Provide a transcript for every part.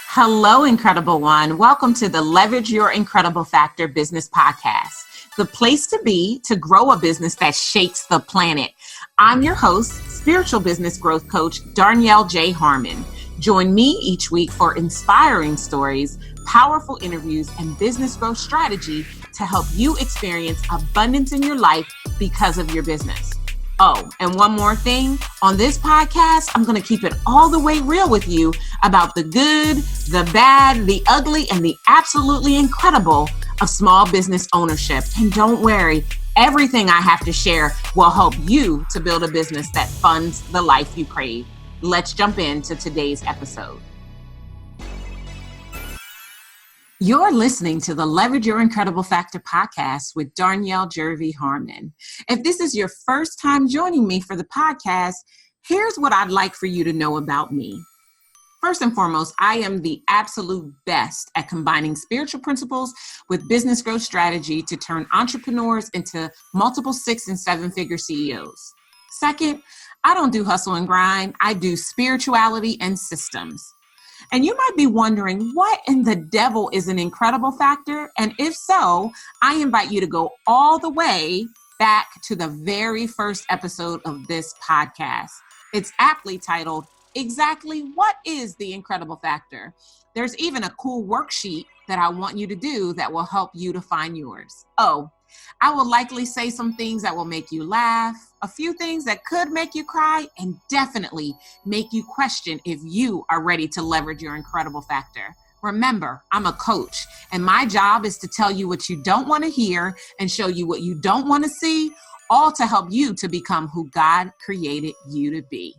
Hello, Incredible One. Welcome to the Leverage Your Incredible Factor Business Podcast, the place to be to grow a business that shakes the planet. I'm your host, spiritual business growth coach, Darnyelle J. Harmon. Join me each week for inspiring stories, powerful interviews, and business growth strategy to help you experience abundance in your life because of your business. Oh, and one more thing. On this podcast, I'm going to keep it all the way real with you about the good, the bad, the ugly, and the absolutely incredible of small business ownership. And don't worry, everything I have to share will help you to build a business that funds the life you crave. Let's jump into today's episode. You're listening to the Leverage Your Incredible Factor podcast with Darnyelle Jervey Harmon. If this is your first time joining me for the podcast, here's what I'd like for you to know about me. First and foremost, I am the absolute best at combining spiritual principles with business growth strategy to turn entrepreneurs into multiple 6- and 7-figure CEOs. Second, I don't do hustle and grind. I do spirituality and systems. And you might be wondering, what in the devil is an incredible factor? And if so, I invite you to go all the way back to the very first episode of this podcast. It's aptly titled, Exactly What is the Incredible Factor? There's even a cool worksheet that I want you to do that will help you to find yours. Oh, I will likely say some things that will make you laugh, a few things that could make you cry, and definitely make you question if you are ready to leverage your incredible factor. Remember, I'm a coach, and my job is to tell you what you don't want to hear and show you what you don't want to see, all to help you to become who God created you to be.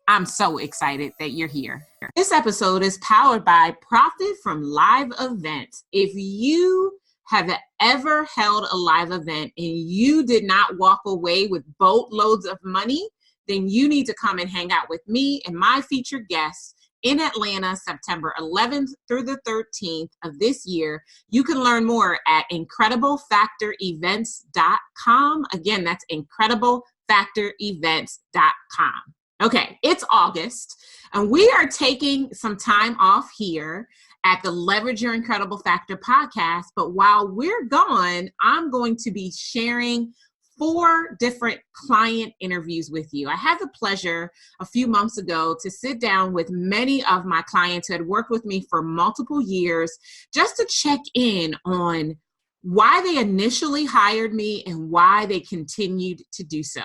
I'm so excited that you're here. This episode is powered by Profit from Live Events. If you have ever held a live event and you did not walk away with boatloads of money, then you need to come and hang out with me and my featured guests in Atlanta, September 11th through the 13th of this year. You can learn more at incrediblefactorevents.com. Again, that's incrediblefactorevents.com. Okay, it's August, and we are taking some time off here at the Leverage Your Incredible Factor podcast. But while we're gone, I'm going to be sharing 4 different client interviews with you. I had the pleasure a few months ago to sit down with many of my clients who had worked with me for multiple years just to check in on why they initially hired me and why they continued to do so.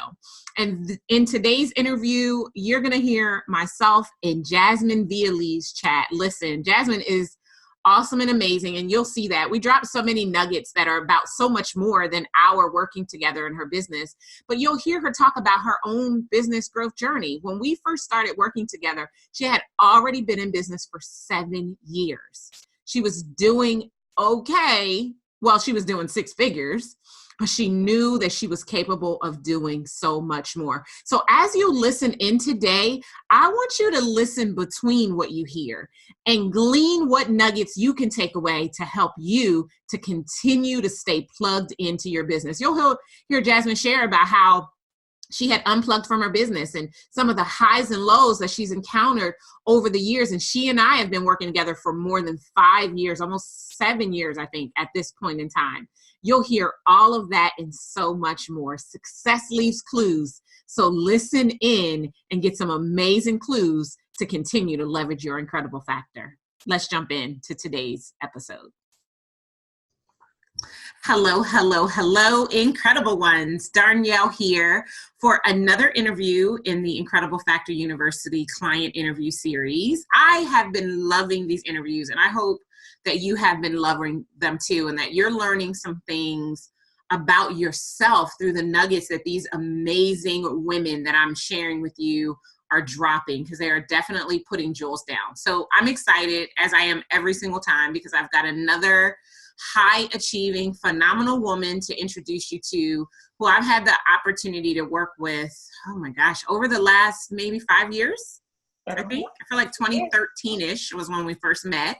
And in today's interview, you're going to hear myself and Jasmine Vializ chat. Listen, Jasmine is awesome and amazing, and you'll see that. We dropped so many nuggets that are about so much more than our working together in her business, but you'll hear her talk about her own business growth journey. When we first started working together, she had already been in business for 7 years. She was doing okay. Well, she was doing 6 figures, but she knew that she was capable of doing so much more. So as you listen in today, I want you to listen between what you hear and glean what nuggets you can take away to help you to continue to stay plugged into your business. You'll hear Jasmine share about how she had unplugged from her business and some of the highs and lows that she's encountered over the years. And she and I have been working together for more than 5 years, almost 7 years, I think, at this point in time. You'll hear all of that and so much more. Success leaves clues. So listen in and get some amazing clues to continue to leverage your incredible factor. Let's jump into today's episode. Hello, hello, hello, incredible ones. Darnyelle here for another interview in the Incredible Factor University client interview series. I have been loving these interviews, and I hope that you have been loving them too, and that you're learning some things about yourself through the nuggets that these amazing women that I'm sharing with you are dropping, because they are definitely putting jewels down. So I'm excited, as I am every single time, because I've got another high-achieving, phenomenal woman to introduce you to, who I've had the opportunity to work with, oh my gosh, over the last maybe 5 years, I think. I feel like 2013-ish was when we first met.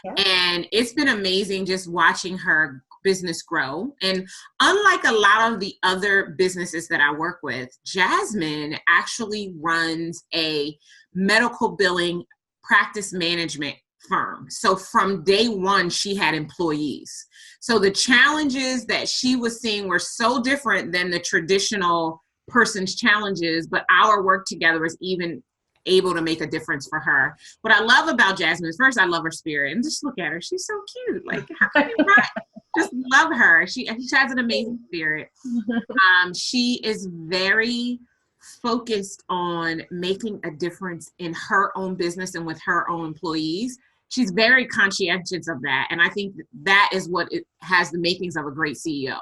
Yeah. And it's been amazing just watching her business grow. And unlike a lot of the other businesses that I work with, Jasmine actually runs a medical billing practice management firm. So from day one, she had employees. So the challenges that she was seeing were so different than the traditional person's challenges, but our work together is even able to make a difference for her. What I love about Jasmine is, first, I love her spirit, and just look at her. She's so cute. Like, how can you not just love her? She has an amazing spirit. She is very focused on making a difference in her own business and with her own employees. She's very conscientious of that. And I think that is what it has the makings of a great CEO,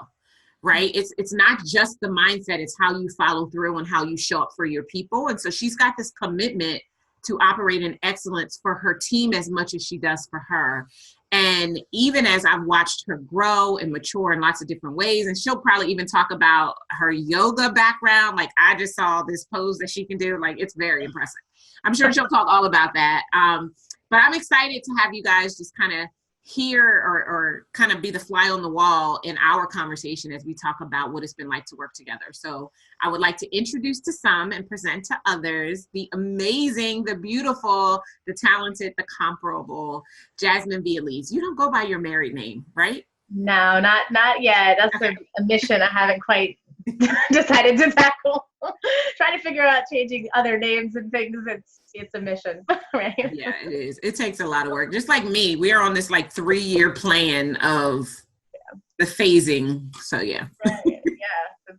right? It's not just the mindset, it's how you follow through and how you show up for your people. And so she's got this commitment to operate in excellence for her team as much as she does for her. And even as I've watched her grow and mature in lots of different ways, and she'll probably even talk about her yoga background. Like, I just saw this pose that she can do. Like, it's very impressive. I'm sure she'll talk all about that. But I'm excited to have you guys just kind of hear or kind of be the fly on the wall in our conversation as we talk about what it's been like to work together. So I would like to introduce to some and present to others the amazing, the beautiful, the talented, the comparable Jasmine Vializ. You don't go by your married name, right? No, not yet. That's Okay. a mission I haven't quite decided to tackle. Trying to figure out changing other names and things. It's a mission, right? Yeah, it is. It takes a lot of work. Just like me, we are on this like 3-year plan of the phasing. So yeah. Right. Yeah.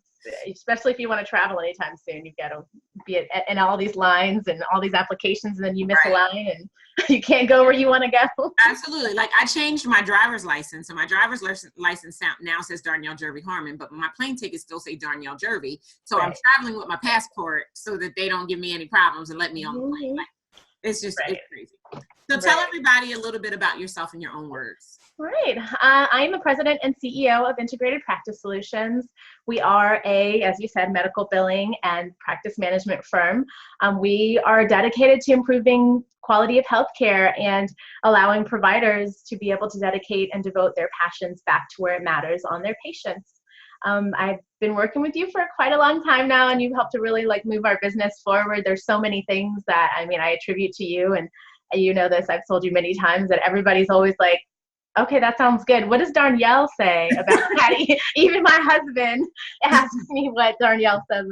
Especially if you want to travel anytime soon, you've got to be in all these lines and all these applications, and then you miss a line and you can't go where you want to go. Absolutely. Like, I changed my driver's license. So my driver's license now says Darnyelle Jervey Harmon, but my plane tickets still say Darnyelle Jervey. So Right. I'm traveling with my passport so that they don't give me any problems and let me on the plane. Like, it's just, it's crazy. So tell everybody a little bit about yourself in your own words. Right. I am the president and CEO of Integrated Practice Solutions. We are as you said, medical billing and practice management firm. We are dedicated to improving quality of healthcare and allowing providers to be able to dedicate and devote their passions back to where it matters, on their patients. I've been working with you for quite a long time now, and you've helped to really move our business forward. There's so many things that, I attribute to you, and you know this, I've told you many times that everybody's always like, okay, that sounds good. What does Darnyelle say about that? Even my husband asks me what Darnyelle says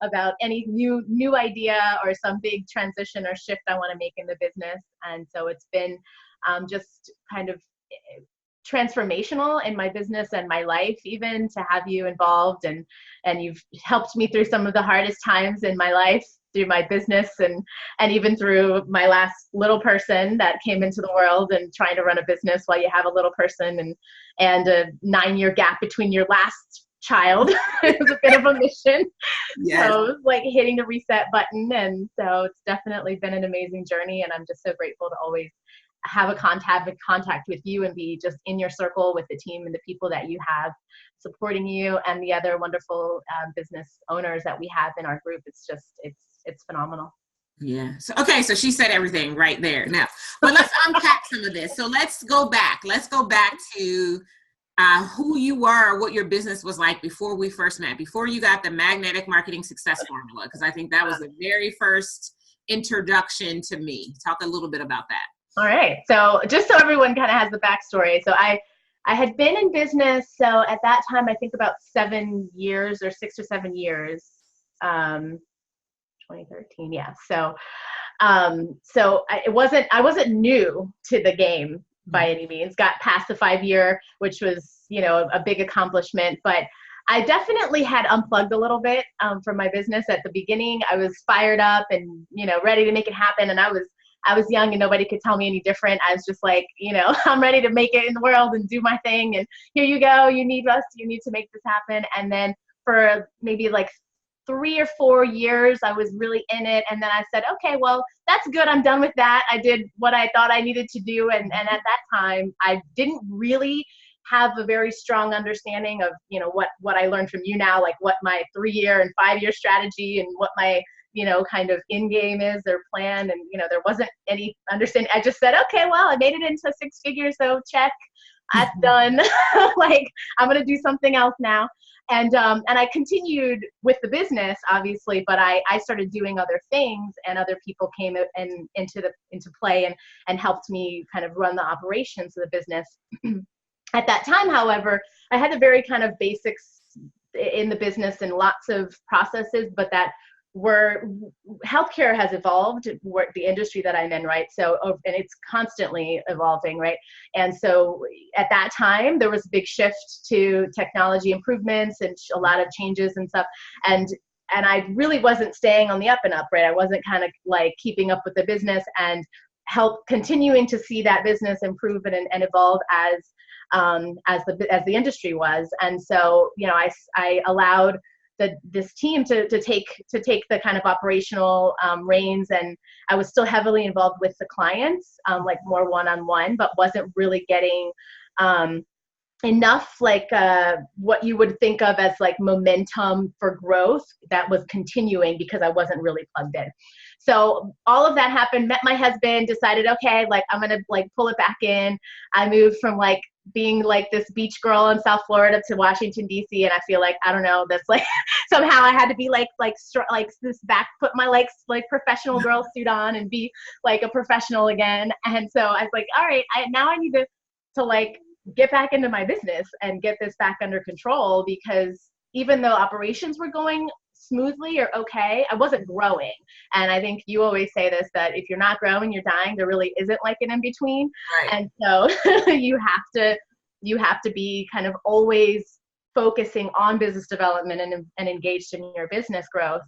about any new idea or some big transition or shift I want to make in the business. And so it's been just kind of transformational in my business and my life, even to have you involved, and you've helped me through some of the hardest times in my life, through my business and even through my last little person that came into the world, and trying to run a business while you have a little person and a 9-year gap between your last child. It was a bit of a mission. Yes. So it was like hitting the reset button. And so it's definitely been an amazing journey. And I'm just so grateful to always have a contact with you and be just in your circle with the team and the people that you have supporting you, and the other wonderful business owners that we have in our group. It's just, it's phenomenal. Yeah. So, okay. So she said everything right there. Now, but let's unpack some of this. So let's go back. Let's go back to who you were, what your business was like before we first met, before you got the magnetic marketing success formula, because I think that was the very first introduction to me. Talk a little bit about that. All right. So just so everyone kind of has the backstory. So I had been in business. So at that time, I think about 7 years or 6 or 7 years, 2013. Yeah. So I wasn't new to the game by any means. Got past the 5-year, which was, a big accomplishment, but I definitely had unplugged a little bit from my business at the beginning. I was fired up and, ready to make it happen. And I was young and nobody could tell me any different. I was just like, I'm ready to make it in the world and do my thing. And here you go. You need us. You need to make this happen. And then for maybe 3 or 4 years, I was really in it. And then I said, okay, well, that's good. I'm done with that. I did what I thought I needed to do. And at that time, I didn't really have a very strong understanding of, what I learned from you now, like what my 3-year and 5-year strategy and what my kind of in game is, their plan. And, there wasn't any understanding. I just said, okay, well, I made it into 6 figures, so check. that's done. Like, I'm going to do something else now. And I continued with the business, obviously, but I started doing other things, and other people came into play and helped me kind of run the operations of the business. At that time, however, I had the very kind of basics in the business and lots of processes, but that healthcare has evolved, the industry that I'm in, right? So, and it's constantly evolving, right? And so at that time, there was a big shift to technology improvements and a lot of changes and stuff. And I really wasn't staying on the up and up, right? I wasn't kind of like keeping up with the business and continuing to see that business improve and evolve as the industry was. And so, you know, I allowed this team to take the kind of operational reins, and I was still heavily involved with the clients, like more one-on-one, but wasn't really getting enough like what you would think of as like momentum for growth that was continuing, because I wasn't really plugged in. So all of that happened, met my husband, decided, okay, like I'm going to like pull it back in. I moved from like being like this beach girl in South Florida to Washington, DC. And I feel like, I don't know, that's like, somehow I had to be like this back, put my like professional girl suit on and be like a professional again. And so I was like, all right, now I need to like get back into my business and get this back under control, because even though operations were going smoothly or okay, I wasn't growing. And I think you always say this, that if you're not growing, you're dying. There really isn't like an in-between. Right. And so you have to be kind of always focusing on business development and engaged in your business growth.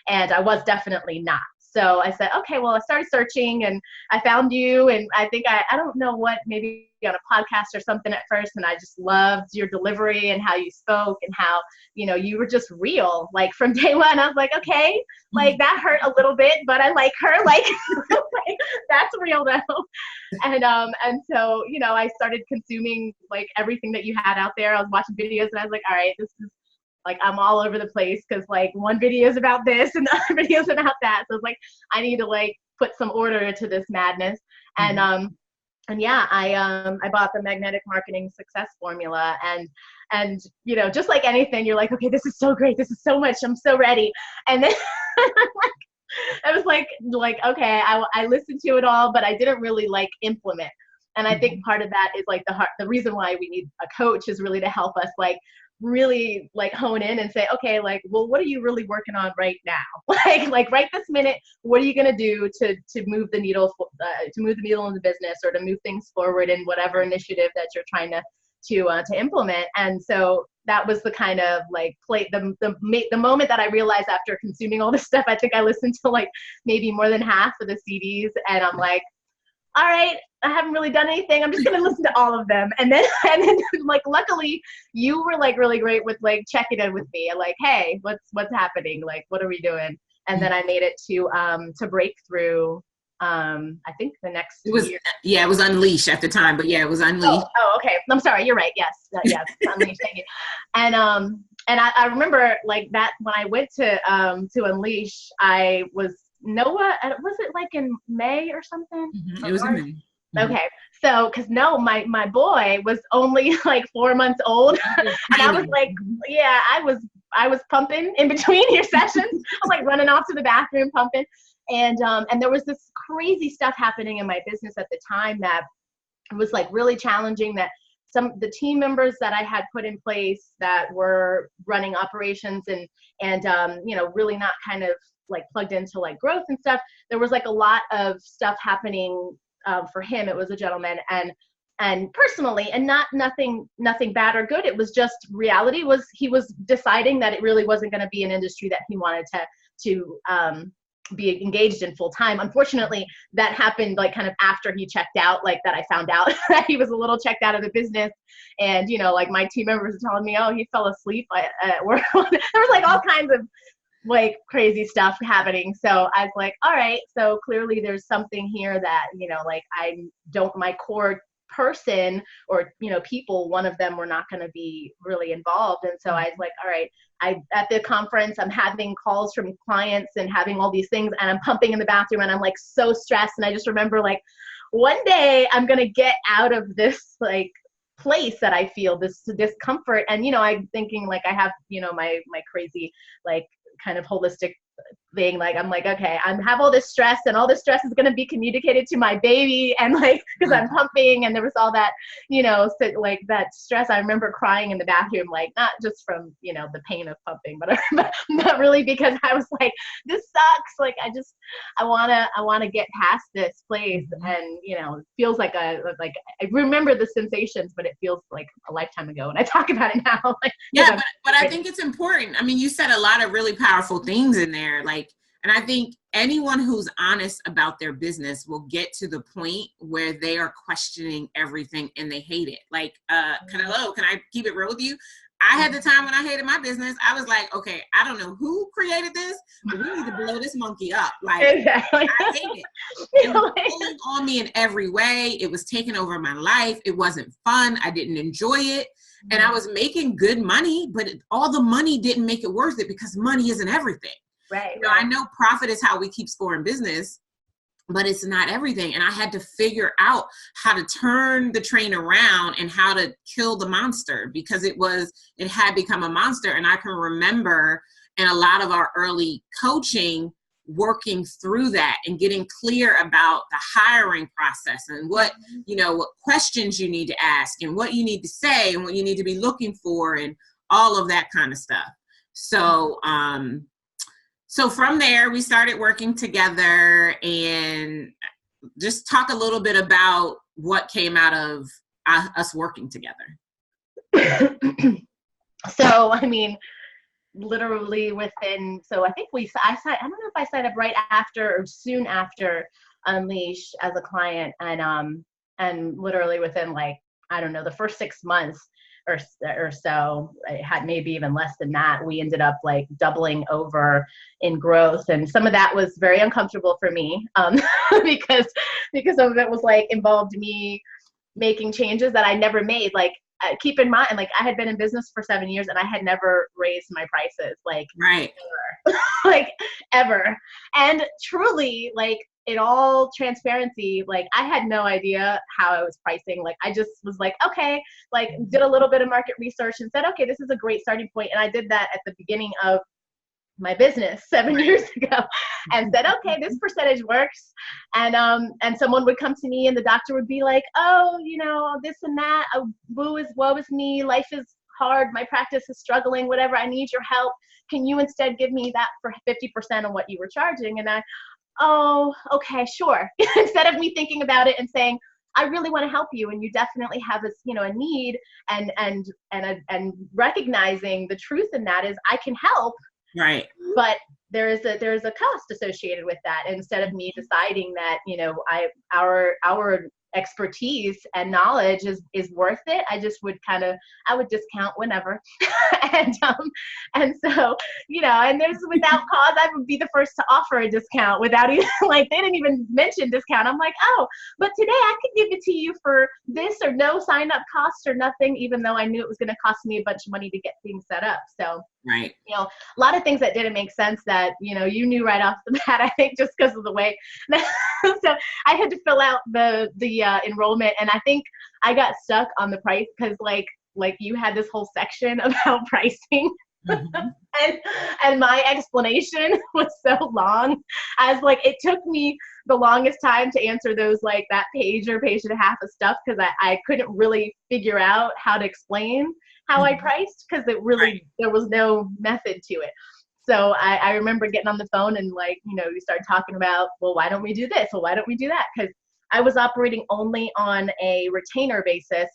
And I was definitely not. So I said, okay, well, I started searching and I found you. And I think I don't know what, maybe on a podcast or something at first. And I just loved your delivery and how you spoke and how, you know, you were just real. Like from day one, I was like, okay, like that hurt a little bit, but I like her. Like, that's real though. And so, you know, I started consuming like everything that you had out there. I was watching videos and I was like, all right, this is, like, I'm all over the place, because like one video is about this and the other video is about that. So it's like, I need to like put some order into this madness. And yeah, I bought the Magnetic Marketing Success Formula, and you know, just like anything, you're like, okay, this is so great, this is so much, I'm so ready. And then I was like, okay, I listened to it all, but I didn't really like implement. And I think part of that is like the reason why we need a coach is really to help us like really like hone in and say, okay, like, well, what are you really working on right now? like right this minute, what are you going to do to move the needle, in the business, or to move things forward in whatever initiative that you're trying to implement? And so that was the kind of like the moment that I realized after consuming all this stuff. I think I listened to like maybe more than half of the CDs, and I'm like, all right, I haven't really done anything. I'm just going to listen to all of them. And then like, luckily you were like really great with like checking in with me and like, hey, what's happening? Like, what are we doing? And then I made it to Breakthrough. I think the next year. Yeah, it was Unleash at the time, but yeah, it was Unleash. Oh, okay. I'm sorry. You're right. Yes. Yes. Unleash. Thank you. And I remember like that when I went to Unleash, I was Noah, was it like in May or something? It was in May. Okay. So, cause my boy was only like 4 months old. And I was like, yeah, I was pumping in between your sessions. I was like running off to the bathroom pumping. And there was this crazy stuff happening in my business at the time that was like really challenging, that the team members that I had put in place that were running operations and you know, really not kind of like plugged into like growth and stuff. There was like a lot of stuff happening for him. It was a gentleman, and personally, and nothing bad or good. It was just reality was he was deciding that it really wasn't going to be an industry that he wanted to be engaged in full time. Unfortunately, that happened like kind of after he checked out, like that I found out that he was a little checked out of the business. And, you know, like my team members were telling me, oh, he fell asleep at work. There was like all kinds of like crazy stuff happening. So I was like, all right, so clearly there's something here that, you know, like my core person or, you know, people, one of them were not going to be really involved. And so I was like, all right, at the conference, I'm having calls from clients and having all these things, and I'm pumping in the bathroom and I'm like so stressed. And I just remember like one day I'm going to get out of this like place that I feel, this discomfort. And, you know, I'm thinking like I have, you know, my crazy, like kind of holistic thing. Like, I'm like, okay, I have all this stress, and all this stress is going to be communicated to my baby. And like, because I'm pumping, and there was all that, you know, so like that stress. I remember crying in the bathroom, like not just from, you know, the pain of pumping, but not really, because I was like, this sucks. Like, I want to get past this place. And, you know, it feels like I remember the sensations, but it feels like a lifetime ago when I talk about it now. Like, yeah, but I think it's important. I mean, you said a lot of really powerful things in there. Like, and I think anyone who's honest about their business will get to the point where they are questioning everything and they hate it. Like, can I keep it real with you? I had the time when I hated my business. I was like, okay, I don't know who created this, but we need to blow this monkey up. Like, exactly. I hate it. It was pulling on me in every way. It was taking over my life. It wasn't fun. I didn't enjoy it. And I was making good money, but all the money didn't make it worth it, because money isn't everything. Right. You know, I know profit is how we keep scoring business, but it's not everything. And I had to figure out how to turn the train around and how to kill the monster, because it had become a monster. And I can remember in a lot of our early coaching, working through that and getting clear about the hiring process and what, you know, what questions you need to ask and what you need to say and what you need to be looking for and all of that kind of stuff. So from there, we started working together, and just talk a little bit about what came out of us working together. So, I mean, literally within, so I think I don't know if I signed up right after or soon after Unleash as a client, and literally within, like, I don't know, the first 6 months or so, I had maybe even less than that, we ended up like doubling over in growth. And some of that was very uncomfortable for me, because some of it was like involved me making changes that I never made. Like, keep in mind, like, I had been in business for 7 years and I had never raised my prices, like, right, ever. Like, ever. And truly, like, in all transparency, like, I had no idea how I was pricing. Like, I just was like, okay, like, did a little bit of market research and said, okay, this is a great starting point. And I did that at the beginning of my business 7 years ago, and said, okay, this percentage works. And someone would come to me and the doctor would be like, oh, you know, this and that, woe is me, life is hard, my practice is struggling, whatever, I need your help. Can you instead give me that for 50% of what you were charging? And oh, okay, sure. Instead of me thinking about it and saying, I really want to help you, and you definitely have a need, and recognizing the truth in that is I can help. Right. But there is a cost associated with that. And instead of me deciding that, you know, our expertise and knowledge is worth it, I would discount whenever. and so, you know, and there's, without cause, I would be the first to offer a discount without even, like, they didn't even mention discount. I'm like, oh, but today I could give it to you for this, or no sign up cost or nothing, even though I knew it was going to cost me a bunch of money to get things set up. So, right, you know, a lot of things that didn't make sense that, you know, you knew right off the bat, I think, just because of the way. So I had to fill out the enrollment, and I think I got stuck on the price because like you had this whole section about pricing. and my explanation was so long. I was like, it took me the longest time to answer those, like, that page or page and a half of stuff, because I couldn't really figure out how to explain how I priced, because there was no method to it. So I remember getting on the phone and, like, you know, we started talking about, well, why don't we do this? Well, why don't we do that? Because I was operating only on a retainer basis.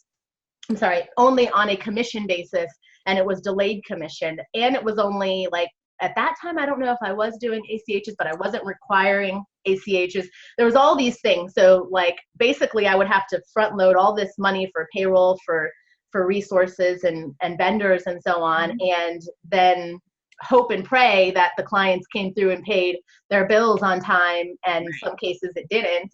I'm sorry, only on a commission basis, and it was delayed commission. And it was only, like, at that time, I don't know if I was doing ACHs, but I wasn't requiring ACHs. There was all these things. So, like, basically I would have to front load all this money for payroll, for resources and vendors and so on. And then hope and pray that the clients came through and paid their bills on time, and in some cases it didn't.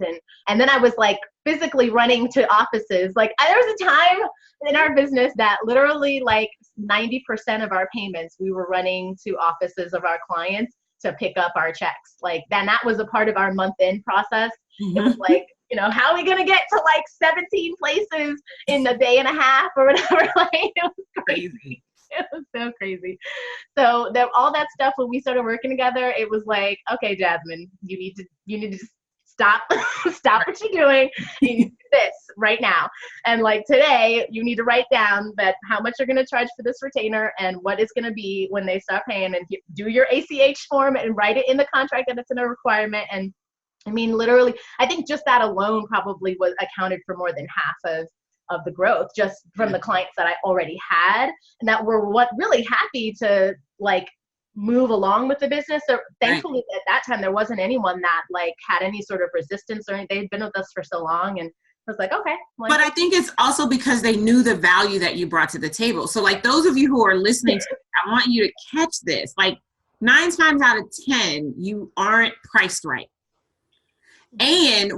And then I was, like, physically running to offices. Like, there was a time in our business that literally, like, 90% of our payments, we were running to offices of our clients to pick up our checks. Like, then that was a part of our month-end process. It was like how are we going to get to like 17 places in a day and a half or whatever? Like, it was crazy. It was so crazy. So all that stuff, when we started working together, it was like, okay, Jasmine, you need to just stop what you're doing. You need to do this right now. And like today, you need to write down that how much you're going to charge for this retainer and what it's going to be when they start paying, and do your ACH form and write it in the contract that it's in a requirement. And I mean, literally, I think just that alone probably was accounted for more than half of the growth, just from the clients that I already had, and that were really happy to like move along with the business. So thankfully at that time, there wasn't anyone that like had any sort of resistance or anything. They'd been with us for so long, and I was like, okay. But I think it's also because they knew the value that you brought to the table. So like those of you who are listening to it, I want you to catch this. Like 9 times out of 10, you aren't priced right. And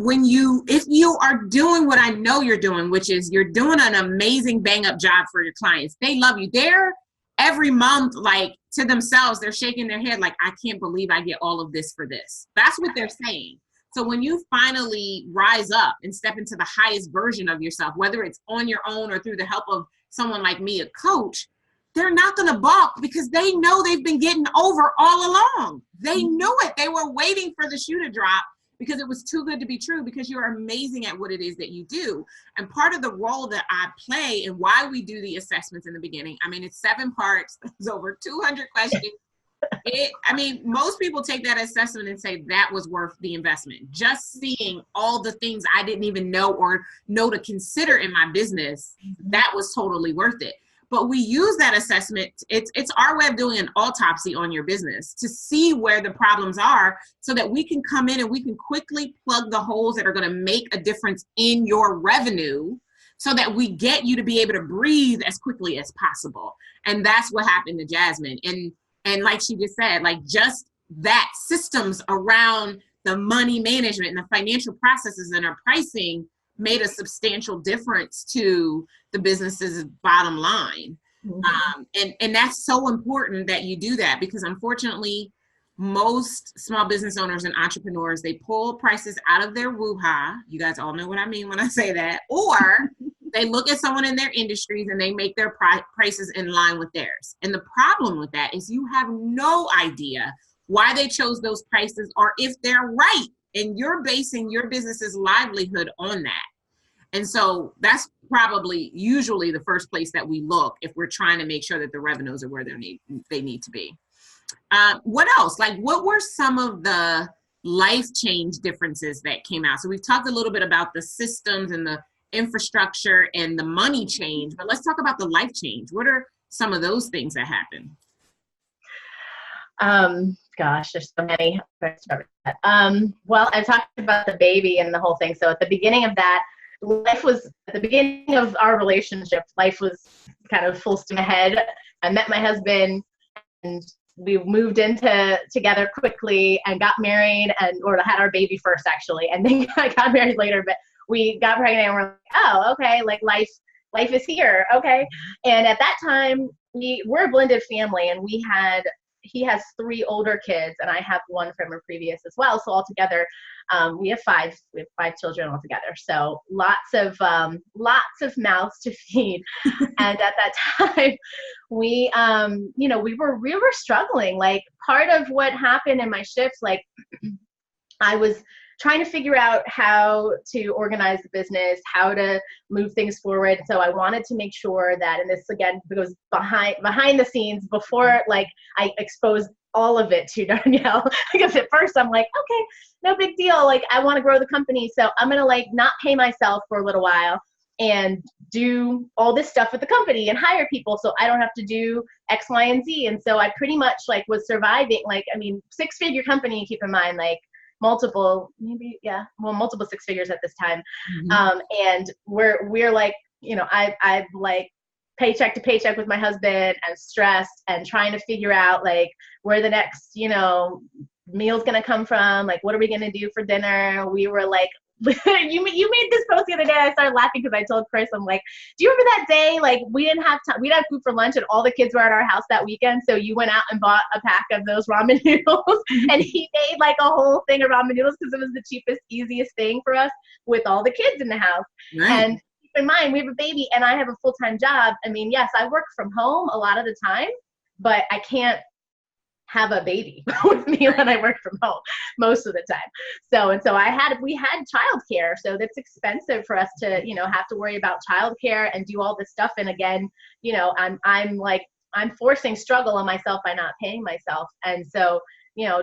if you are doing what I know you're doing, which is you're doing an amazing bang up job for your clients, they love you. They're every month, like to themselves, they're shaking their head like, I can't believe I get all of this for this. That's what they're saying. So when you finally rise up and step into the highest version of yourself, whether it's on your own or through the help of someone like me, a coach, they're not going to balk because they know they've been getting over all along. They knew it. They were waiting for the shoe to drop because it was too good to be true, because you're amazing at what it is that you do. And part of the role that I play and why we do the assessments in the beginning, I mean, it's 7 parts, there's over 200 questions. Most people take that assessment and say that was worth the investment. Just seeing all the things I didn't even know or know to consider in my business, that was totally worth it. But we use that assessment. It's our way of doing an autopsy on your business to see where the problems are so that we can come in and we can quickly plug the holes that are going to make a difference in your revenue so that we get you to be able to breathe as quickly as possible. And that's what happened to Jasmine. And like she just said, like just that systems around the money management and the financial processes and our pricing made a substantial difference to the business's bottom line. And that's so important that you do that, because unfortunately, most small business owners and entrepreneurs, they pull prices out of their woo-ha. You guys all know what I mean when I say that. Or they look at someone in their industries and they make their prices in line with theirs. And the problem with that is you have no idea why they chose those prices or if they're right. And you're basing your business's livelihood on that. And so that's probably usually the first place that we look if we're trying to make sure that the revenues are where they need to be. What else? Like, what were some of the life change differences that came out? So we've talked a little bit about the systems and the infrastructure and the money change, but let's talk about the life change. What are some of those things that happened? Gosh, there's so many. Well, I talked about the baby and the whole thing. So at the beginning of that, at the beginning of our relationship, life was kind of full steam ahead. I met my husband and we moved together quickly and got married or had our baby first actually. And then I got married later, but we got pregnant and we're like, oh, okay. Like life is here. Okay. And at that time we're a blended family, and he has 3 older kids and I have 1 from a previous as well. So altogether, we have 5 children altogether. So lots of mouths to feed. And at that time we were struggling. Like part of what happened in my shifts, like I was trying to figure out how to organize the business, how to move things forward. So I wanted to make sure that, and this again goes behind the scenes before like I exposed all of it to Darnyelle, because at first I'm like, okay, no big deal. Like I want to grow the company. So I'm going to like not pay myself for a little while and do all this stuff with the company and hire people so I don't have to do X, Y, and Z. And so I pretty much like was surviving, like, I mean, 6-figure company, keep in mind, like multiple 6 figures at this time. And we're like, I like paycheck to paycheck with my husband and stressed and trying to figure out like where the next, meal's going to come from. Like, what are we going to do for dinner? We were like you made this post the other day. I started laughing because I told Chris, I'm like, do you remember that day? Like we didn't have time. We didn't have food for lunch and all the kids were at our house that weekend. So you went out and bought a pack of those ramen noodles and he made like a whole thing of ramen noodles because it was the cheapest, easiest thing for us with all the kids in the house. Right. And keep in mind, we have a baby and I have a full-time job. I mean, yes, I work from home a lot of the time, but I can't have a baby with me when I work from home most of the time. So we had childcare. So that's expensive for us to, have to worry about childcare and do all this stuff. And again, I'm forcing struggle on myself by not paying myself. And so,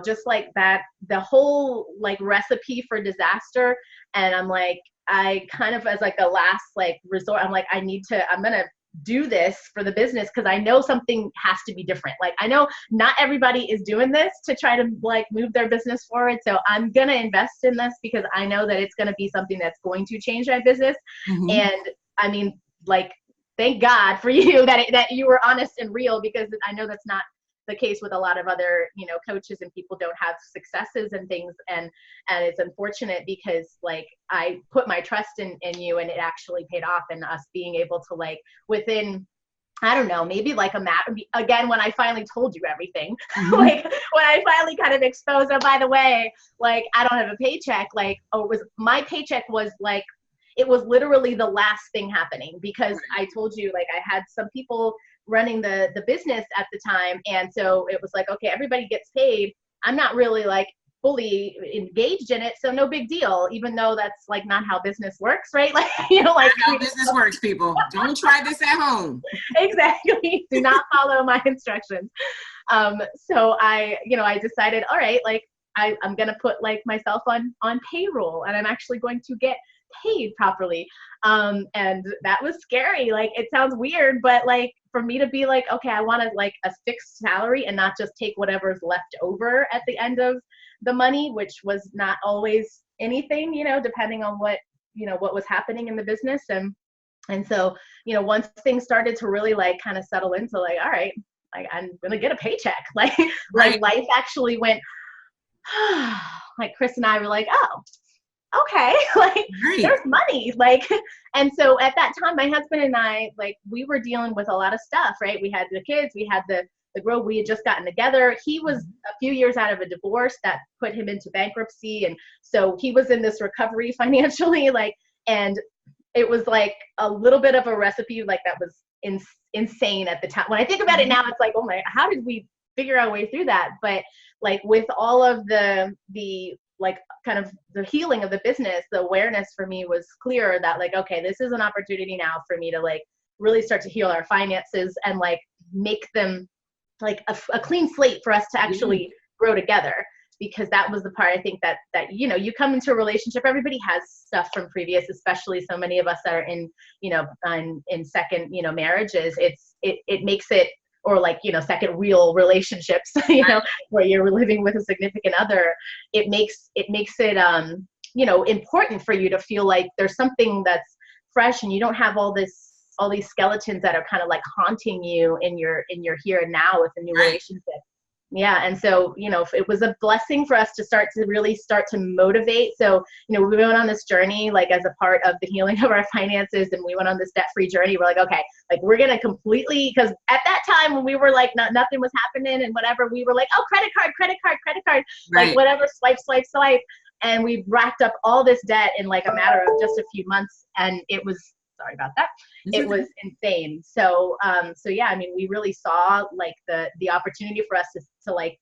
just like that, the whole like recipe for disaster. And I'm like, I kind of as like a last like resort, I'm like, I'm going to do this for the business because I know something has to be different. Like I know not everybody is doing this to try to like move their business forward. So I'm going to invest in this because I know that it's going to be something that's going to change my business. Mm-hmm. And I mean, like, thank God for you that you were honest and real, because I know that's not the case with a lot of other, coaches, and people don't have successes and things. And it's unfortunate because like I put my trust in you and it actually paid off, and us being able to like within, I don't know, maybe like again, when I finally told you everything, mm-hmm. like when I finally kind of exposed, oh, by the way, like I don't have a paycheck, like, my paycheck was like, it was literally the last thing happening because I told you, like I had some people running the business at the time. And so it was like, okay, everybody gets paid. I'm not really like fully engaged in it. So no big deal, even though that's like not how business works, right? Like, like how business works, people. Don't try this at home. Exactly. Do not follow my instructions. So I decided, all right, like I'm going to put like myself on payroll, and I'm actually going to get paid properly. And that was scary. Like, it sounds weird, but like for me to be like, okay, I wanted like a fixed salary and not just take whatever's left over at the end of the money, which was not always anything, depending on what was happening in the business. And so, once things started to really like kind of settle into like, all right, like I'm going to get a paycheck. Like, like life actually went, like Chris and I were like, oh, okay, like there's money, like, and so at that time, my husband and I, like, we were dealing with a lot of stuff, right? We had the kids, we had the growth, we had just gotten together. He was a few years out of a divorce that put him into bankruptcy. And so he was in this recovery financially, like, and it was like a little bit of a recipe, like that was insane at the time. When I think about it now, it's like, oh my, how did we figure our way through that? But like with all of the like kind of the healing of the business, the awareness for me was clear that like, okay, this is an opportunity now for me to like really start to heal our finances and like make them like a clean slate for us to actually grow together. Because that was the part I think that you come into a relationship, everybody has stuff from previous, especially so many of us that are in in second marriages. It makes it, or like, second real relationships, where you're living with a significant other, it makes it, important for you to feel like there's something that's fresh and you don't have all these skeletons that are kind of like haunting you in your here and now with a new relationship. Yeah. And so, it was a blessing for us to really start to motivate. So, we went on this journey, like as a part of the healing of our finances, and we went on this debt-free journey. We're like, okay, like we're going to completely, because at that time when we were like, nothing was happening and whatever, we were like, oh, credit card, like whatever, swipe. And we racked up all this debt in like a matter of just a few months. And it was, sorry about that. It was insane. So yeah, I mean, we really saw like the opportunity for us to like,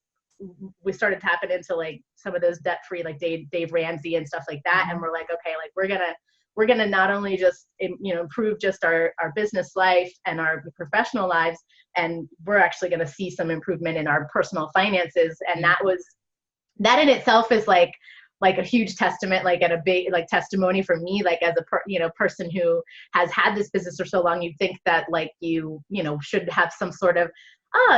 we started tapping into like some of those debt-free, like Dave Ramsey and stuff like that. And we're like, okay, like we're going to not only just, improve just our business life and our professional lives, and we're actually going to see some improvement in our personal finances. And that in itself is like a huge testament, like, and a big like testimony for me, like as a person who has had this business for so long. You think that like you should have some sort of,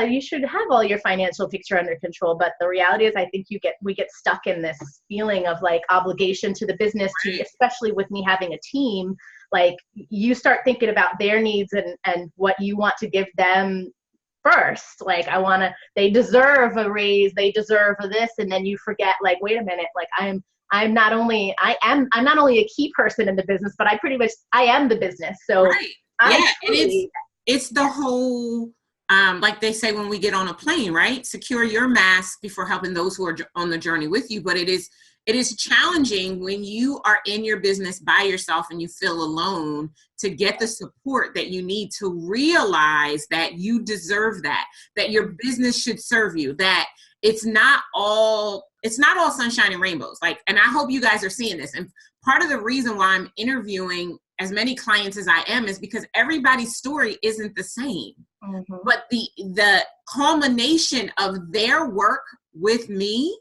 you should have all your financial picture under control. But the reality is, I think we get stuck in this feeling of like obligation to the business, especially with me having a team. Like you start thinking about their needs and what you want to give them first. Like they deserve a raise, they deserve this. And then you forget, like, wait a minute, like I'm I'm not only a key person in the business, but I am the business. So right. And it's the whole, like they say when we get on a plane, right? Secure your mask before helping those who are on the journey with you. But it is challenging when you are in your business by yourself and you feel alone to get the support that you need to realize that you deserve that your business should serve you, that it's not all sunshine and rainbows. Like, and I hope you guys are seeing this. And part of the reason why I'm interviewing as many clients as I am is because everybody's story isn't the same. Mm-hmm. But the culmination of their work with me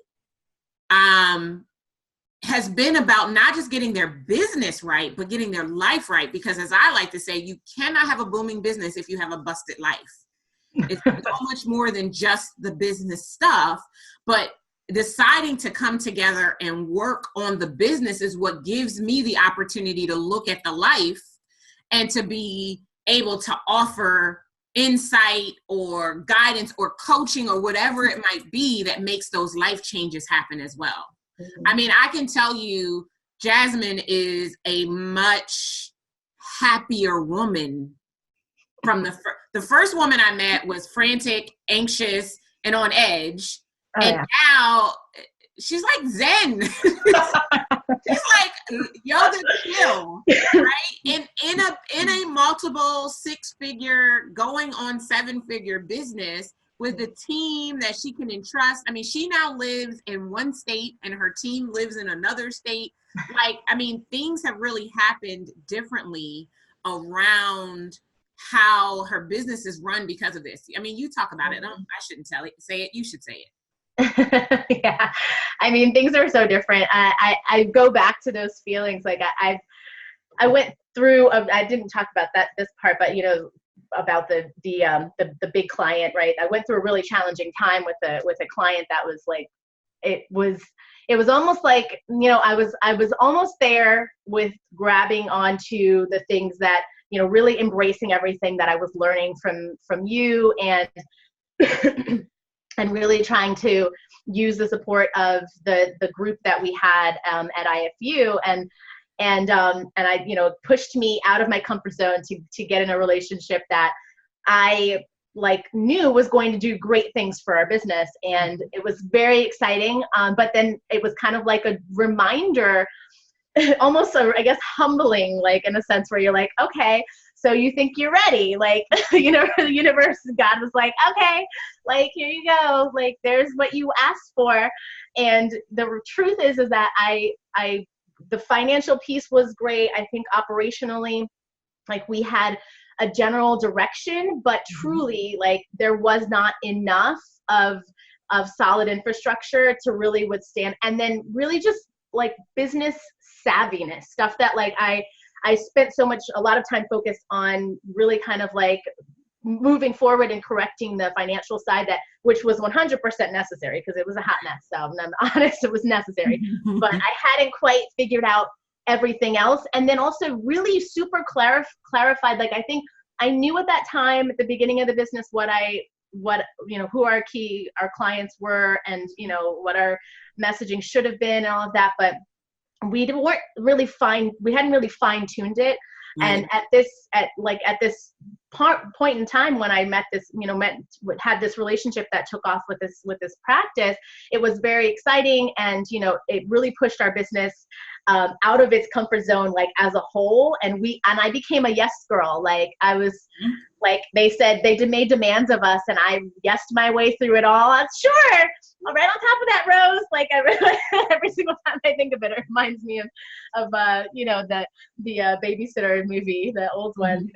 has been about not just getting their business right, but getting their life right. Because as I like to say, you cannot have a booming business if you have a busted life. It's so much more than just the business stuff, but deciding to come together and work on the business is what gives me the opportunity to look at the life and to be able to offer insight or guidance or coaching or whatever it might be that makes those life changes happen as well. Mm-hmm. I mean, I can tell you, Jasmine is a much happier woman. From the first woman I met was frantic, anxious, and on edge. Now she's like Zen. She's like yoga chill, right? In a multiple 6-figure, going on 7-figure business with a team that she can entrust. I mean, she now lives in one state and her team lives in another state. Like, I mean, things have really happened differently around how her business is run because of this. I mean, you talk about it. I shouldn't say it. You should say it. Yeah. I mean, things are so different. I go back to those feelings. Like I went through, I didn't talk about this part, but about the big client, right? I went through a really challenging time with a client that was like, it was almost like, I was almost there with grabbing onto the things that, really embracing everything that I was learning from you and and really trying to use the support of the group that we had at IFU and I, pushed me out of my comfort zone to get in a relationship that I knew was going to do great things for our business. And it was very exciting. But then it was kind of like a reminder, almost, I guess, humbling, in a sense where you're like, okay, so you think you're ready? The universe, God was like, okay, here you go. There's what you asked for. And the truth is that the financial piece was great. I think operationally, we had a general direction, but truly, there was not enough of solid infrastructure to really withstand. And then really just business savviness, stuff that I spent a lot of time focused on really kind of moving forward and correcting the financial side which was 100% necessary because it was a hot mess. So I'm honest, it was necessary, but I hadn't quite figured out everything else. And then also really super clarified, I think I knew at that time at the beginning of the business who our clients were and, what our messaging should have been and all of that. But we hadn't really fine-tuned it. And at this point in time when I had this relationship that took off with this practice, it was very exciting. And, it really pushed our business out of its comfort zone, as a whole. And I became a yes girl. I was they said they made demands of us and I yesed my way through it all. Sure. Right on top of that, Rose. Every single time I think of it, it reminds me of the babysitter movie, the old one,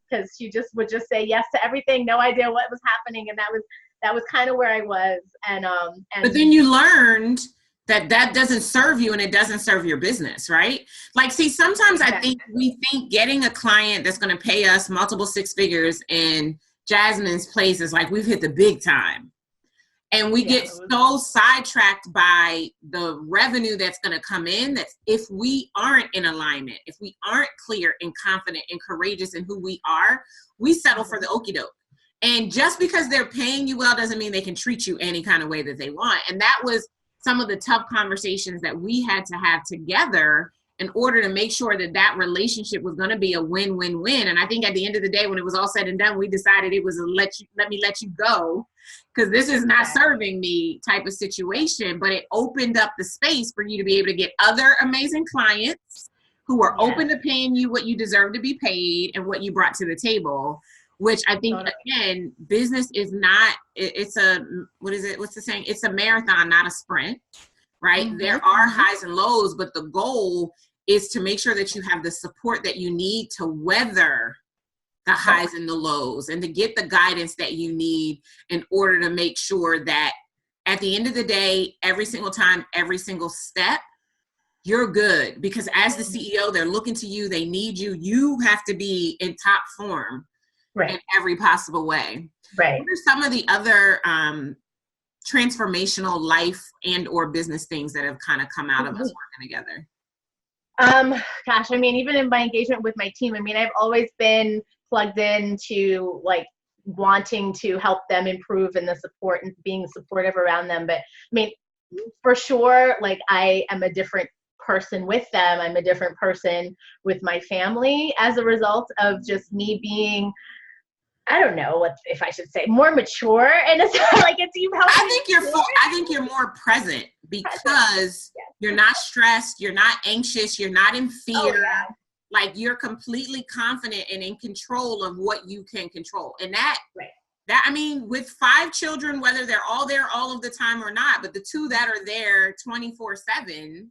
because she would just say yes to everything, no idea what was happening. And that was kind of where I was. And but then you learned that doesn't serve you and it doesn't serve your business, right? See, sometimes I think we think getting a client that's going to pay us multiple 6 figures in Jasmine's place is we've hit the big time. And we get so sidetracked by the revenue that's going to come in that if we aren't in alignment, if we aren't clear and confident and courageous in who we are, we settle for the okie doke. And just because they're paying you well doesn't mean they can treat you any kind of way that they want. And that was some of the tough conversations that we had to have together in order to make sure that that relationship was going to be a win-win-win. And I think at the end of the day, when it was all said and done, we decided it was a let me let you go, because this is not serving me type of situation. But it opened up the space for you to be able to get other amazing clients who are open to paying you what you deserve to be paid and what you brought to the table, which I think, again, business is not, it's a, what's the saying? It's a marathon, not a sprint, right? Mm-hmm. There are highs and lows, but the goal is to make sure that you have the support that you need to weather the highs and the lows, and to get the guidance that you need in order to make sure that at the end of the day, every single time, every single step, you're good. Because as the CEO, they're looking to you, they need you. You have to be in top form in every possible way. Right. What are some of the other transformational life and or business things that have kind of come out of us working together? Gosh, I mean, even in my engagement with my team, I mean, I've always been plugged into like wanting to help them improve and the support and being supportive around them. But I mean, for sure, like I am a different person with them. I'm a different person with my family as a result of just me being, I don't know what if I should say, more mature, and it's like it's you helping. I think you're more present because you're not stressed, you're not anxious, you're not in fear. Like you're completely confident and in control of what you can control. And that I mean, with 5 children, whether they're all there all of the time or not, but the 2 that are there 24/7,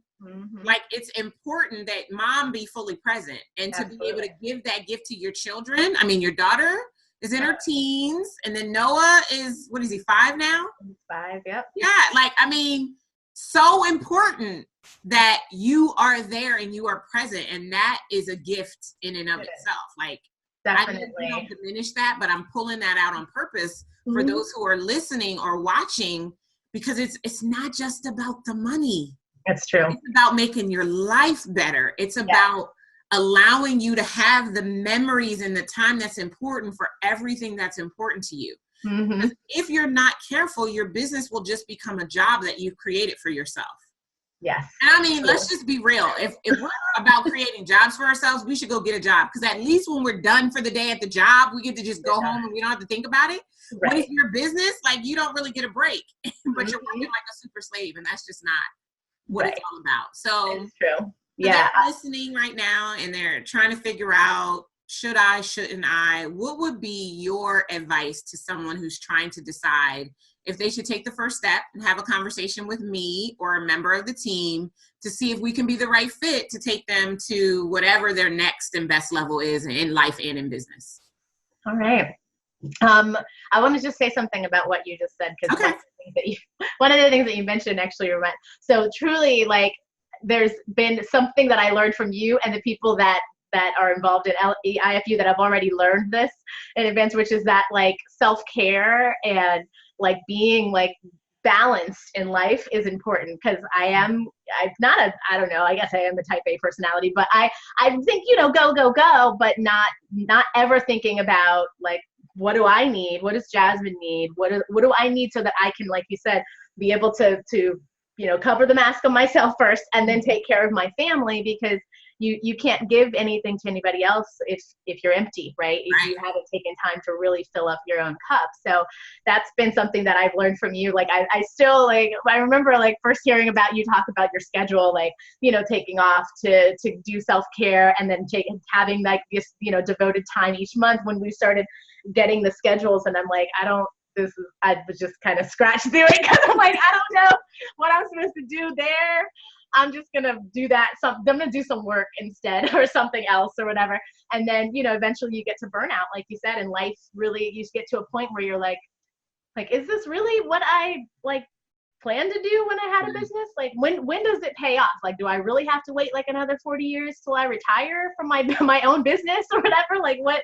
like it's important that mom be fully present and to be able to give that gift to your children. I mean, your daughter is in her teens, and then Noah is, what is he, 5 now? 5, yep. Yeah, like, I mean, so important that you are there and you are present, and that is a gift in and of itself. Like, definitely. I don't diminish that, but I'm pulling that out on purpose for those who are listening or watching, because it's not just about the money. That's true. It's about making your life better. It's about allowing you to have the memories and the time that's important for everything that's important to you. If you're not careful, your business will just become a job that you've created for yourself. Yes. And I mean, let's just be real. If we're about creating jobs for ourselves, we should go get a job. Because at least when we're done for the day at the job, we get to just go home and we don't have to think about it. But if your business, like, you don't really get a break, but you're working like a super slave, and that's just not what it's all about. So it's true. They're listening right now and they're trying to figure out, should I, shouldn't I? What would be your advice to someone who's trying to decide if they should take the first step and have a conversation with me or a member of the team to see if we can be the right fit to take them to whatever their next and best level is in life and in business? All right. I want to just say something about what you just said, because one of the things that you mentioned actually, so truly, like, there's been something that I learned from you and the people that are involved in IFU that have already learned this in advance, which is that, like, self-care and like being like balanced in life is important. Because I don't know, I guess I am the type A personality, but I think, go, but not ever thinking about, like, what do I need? What does Jasmine need? What do I need so that I can, like you said, be able to cover the mask on myself first and then take care of my family, because you can't give anything to anybody else if you're empty, right? If you haven't taken time to really fill up your own cup. So that's been something that I've learned from you. Like, I still, like, I remember, like, first hearing about you talk about your schedule, like, taking off to do self-care, and then having like this, devoted time each month when we started getting the schedules. And I'm like, I was just kind of scratch through it, because I'm like, I don't know what I'm supposed to do there. I'm just going to do that. I'm going to do some work instead, or something else, or whatever. And then, eventually you get to burnout, like you said, and life really, you get to a point where you're like, is this really what I, like, planned to do when I had a business? Like, when does it pay off? Like, do I really have to wait like another 40 years till I retire from my own business or whatever? Like, what,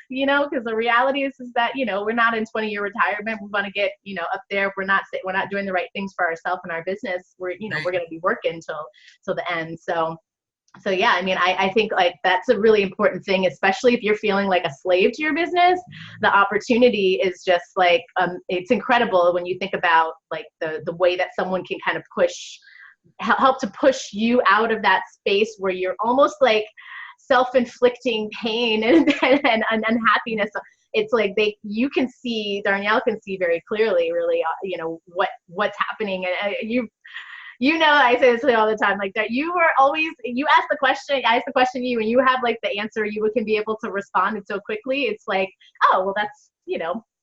because the reality is that, we're not in 20-year retirement. We want to get, up there. We're not doing the right things for ourselves and our business. We're going to be working till the end. So So yeah, I mean, I think like that's a really important thing, especially if you're feeling like a slave to your business. The opportunity is just like, it's incredible when you think about like the way that someone can kind of help to push you out of that space where you're almost like self-inflicting pain and unhappiness. It's like Darnyelle can see very clearly, really, what's happening. And I say this all the time, like that you ask the question, I ask the question to you, and you have like the answer, you can be able to respond it so quickly. It's like, oh, well, that's,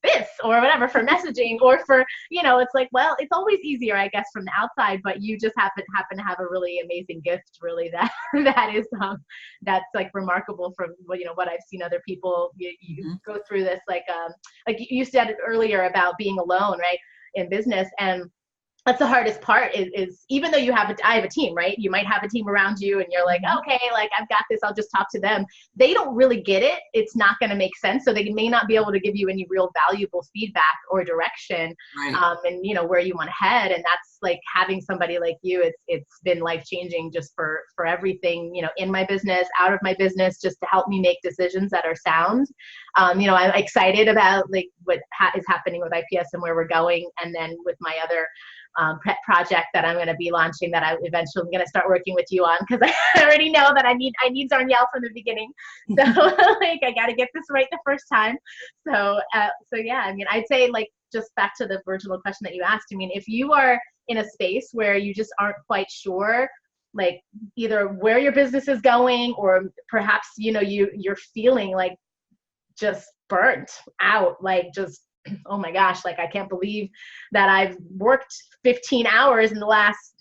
this or whatever for messaging or for, it's like, well, it's always easier, I guess, from the outside, but you just happen to have a really amazing gift, really, that's like remarkable from what I've seen other people, you go through this, like you said earlier about being alone, right, in business. And that's the hardest part is even though I have a team, right? You might have a team around you and you're like, okay, like I've got this, I'll just talk to them. They don't really get it. It's not going to make sense. So they may not be able to give you any real valuable feedback or direction, right. And where you want to head. And that's like having somebody like you, it's been life-changing just for everything, in my business, out of my business, just to help me make decisions that are sound. I'm excited about like what is happening with IPS and where we're going. And then with my other project that I'm going to be launching that I eventually am going to start working with you on, because I already know that I need Darnyelle from the beginning. So like I got to get this right the first time. So yeah, I mean, I'd say like just back to the original question that you asked. I mean, if you are in a space where you just aren't quite sure, like either where your business is going, or perhaps you're feeling like just burnt out, like just, oh my gosh, like I can't believe that I've worked 15 hours in the last,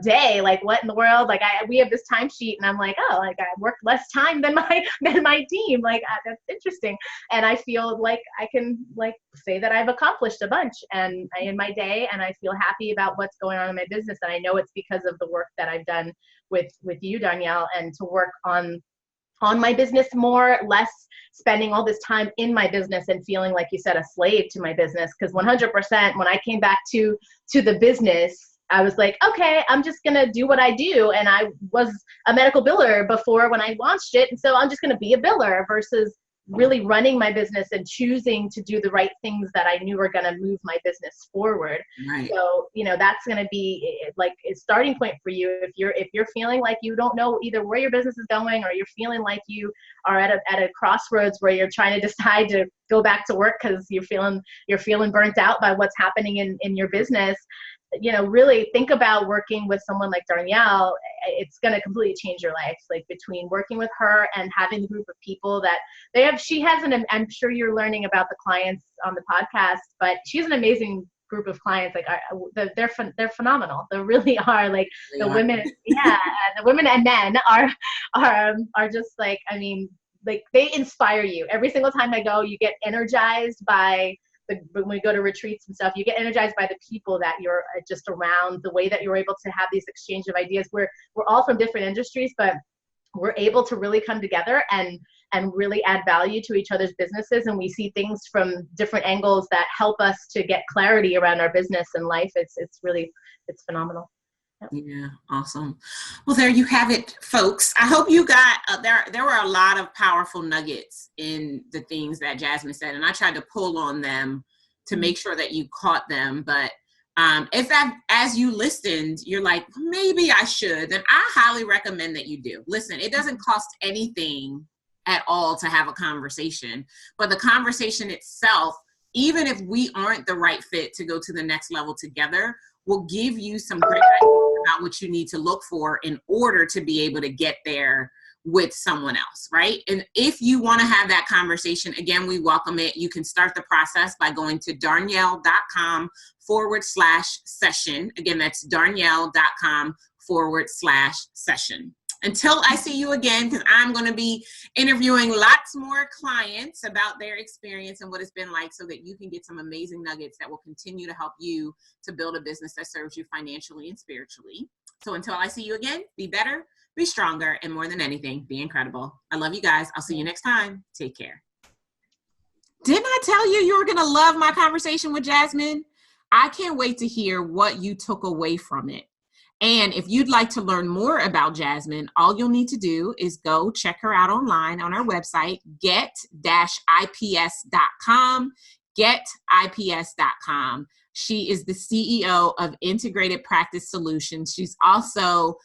day. Like what in the world? Like we have this timesheet and I'm like, oh, like I worked less time than my team. Like that's interesting. And I feel like I can like say that I've accomplished a bunch in my day, and I feel happy about what's going on in my business. And I know it's because of the work that I've done with you, Darnyelle, and to work on my business more, less spending all this time in my business and feeling, like you said, a slave to my business. Because 100%, when I came back to the business, I was like, okay, I'm just going to do what I do. And I was a medical biller before when I launched it. And so I'm just going to be a biller versus really running my business and choosing to do the right things that I knew were going to move my business forward. Right. So, that's going to be like a starting point for you. If you're feeling like you don't know either where your business is going, or you're feeling like you are at a crossroads where you're trying to decide to go back to work because you're feeling burnt out by what's happening in your business, really think about working with someone like Darnyelle. It's going to completely change your life. Like between working with her and having the group of people that I'm sure you're learning about the clients on the podcast, but she has an amazing group of clients. Like they're phenomenal. They really are. Like the women, yeah, the women and men are just like, I mean, like they inspire you. Every single time I go, you get energized by when we go to retreats and stuff, you get energized by the people that you're just around, the way that you're able to have these exchange of ideas. We're all from different industries, but we're able to really come together and really add value to each other's businesses. And we see things from different angles that help us to get clarity around our business and life. It's phenomenal. Yeah, awesome. Well, there you have it, folks. I hope you got there were a lot of powerful nuggets in the things that Jasmine said, and I tried to pull on them to make sure that you caught them. But if as you listened, you're like, maybe I should, then I highly recommend that you do. Listen, it doesn't cost anything at all to have a conversation, but the conversation itself, even if we aren't the right fit to go to the next level together, will give you some great ideas about what you need to look for in order to be able to get there with someone else, right? And if you want to have that conversation, again, we welcome it. You can start the process by going to darnyelle.com/session. Again, that's darnyelle.com/session. Until I see you again, because I'm going to be interviewing lots more clients about their experience and what it's been like, so that you can get some amazing nuggets that will continue to help you to build a business that serves you financially and spiritually. So until I see you again, be better, be stronger, and more than anything, be incredible. I love you guys. I'll see you next time. Take care. Didn't I tell you were going to love my conversation with Jasmine? I can't wait to hear what you took away from it. And if you'd like to learn more about Jasmine, all you'll need to do is go check her out online on our website, get-ips.com, getips.com. She is the CEO of Integrated Practice Solutions. She's also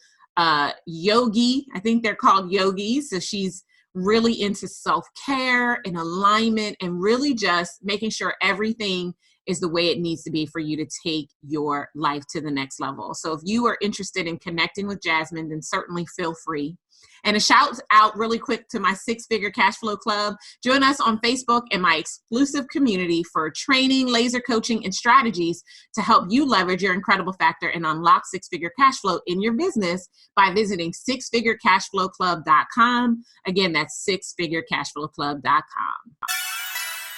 yogi. I think they're called yogis. So she's really into self-care and alignment and really just making sure everything is the way it needs to be for you to take your life to the next level. So if you are interested in connecting with Jasmine, then certainly feel free. And a shout out really quick to my 6-Figure Cash Flow Club. Join us on Facebook in my exclusive community for training, laser coaching, and strategies to help you leverage your incredible factor and unlock 6-figure cash flow in your business by visiting 6figurecashflowclub.com. Again, that's 6figurecashflowclub.com.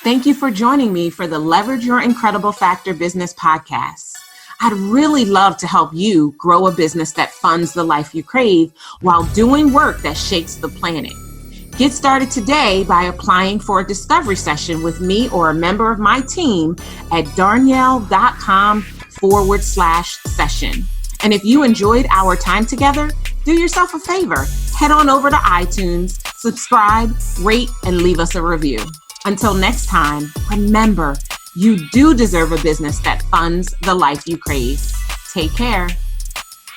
Thank you for joining me for the Leverage Your Incredible Factor Business Podcast. I'd really love to help you grow a business that funds the life you crave while doing work that shakes the planet. Get started today by applying for a discovery session with me or a member of my team at darnyelle.com/session. And if you enjoyed our time together, do yourself a favor. Head on over to iTunes, subscribe, rate, and leave us a review. Until next time, remember, you do deserve a business that funds the life you crave. Take care.